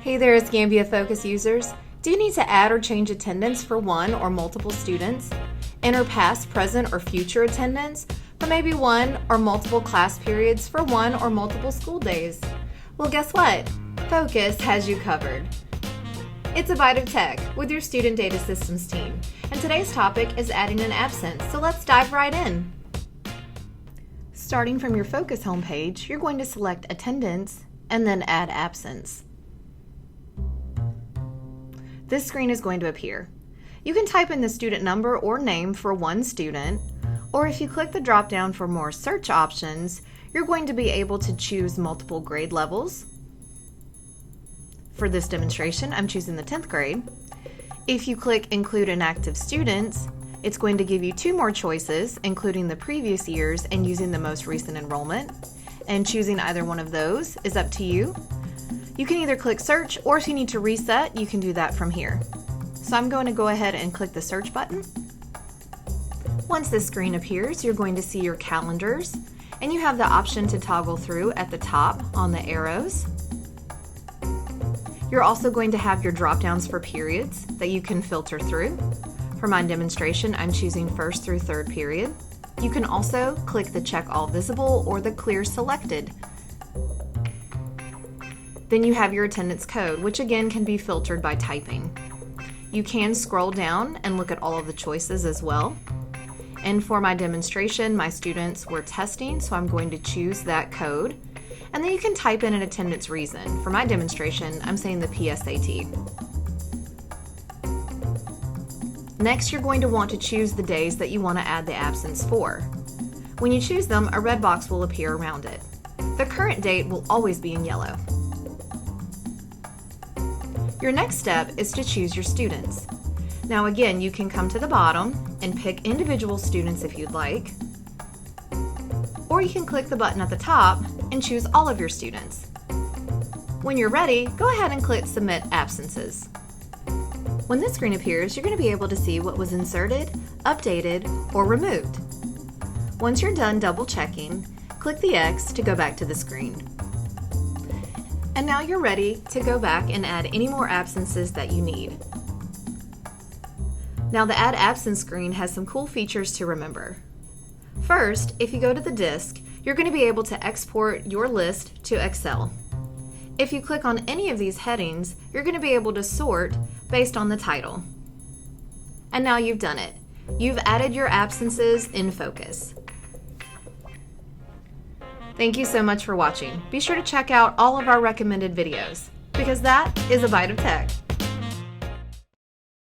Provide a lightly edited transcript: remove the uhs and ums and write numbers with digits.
Hey there, Escambia Focus users. Do you need to add or change attendance for one or multiple students? Enter past, present, or future attendance for maybe one or multiple class periods for one or multiple school days? Well, guess what? Focus has you covered. It's a Byte of Tech with your Student Data Systems team, and today's topic is adding an absence, so let's dive right in. Starting from your Focus homepage, you're going to select Attendance and then Add Absence. This screen is going to appear. You can type in the student number or name for one student, or if you click the drop-down for more search options, you're going to be able to choose multiple grade levels. For this demonstration, I'm choosing the 10th grade. If you click Include Inactive Students, it's going to give you two more choices, including the previous years and using the most recent enrollment. And choosing either one of those is up to you. You can either click Search, or if you need to reset, you can do that from here. So I'm going to go ahead and click the Search button. Once this screen appears, you're going to see your calendars, and you have the option to toggle through at the top on the arrows. You're also going to have your drop-downs for periods that you can filter through. For my demonstration, I'm choosing first through third period. You can also click the Check All Visible or the Clear Selected. Then you have your attendance code, which again can be filtered by typing. You can scroll down and look at all of the choices as well. And for my demonstration, my students were testing, so I'm going to choose that code. And then you can type in an attendance reason. For my demonstration, I'm saying the PSAT. Next, you're going to want to choose the days that you want to add the absence for. When you choose them, a red box will appear around it. The current date will always be in yellow. Your next step is to choose your students. Now again, you can come to the bottom and pick individual students if you'd like, or you can click the button at the top and choose all of your students. When you're ready, go ahead and click Submit Absences. When this screen appears, you're going to be able to see what was inserted, updated, or removed. Once you're done double checking, click the X to go back to the screen. And now you're ready to go back and add any more absences that you need. Now the Add Absence screen has some cool features to remember. First, if you go to the disk, you're going to be able to export your list to Excel. If you click on any of these headings, you're going to be able to sort based on the title. And now you've done it. You've added your absences in Focus. Thank you so much for watching. Be sure to check out all of our recommended videos, because that is a Byte of Tech.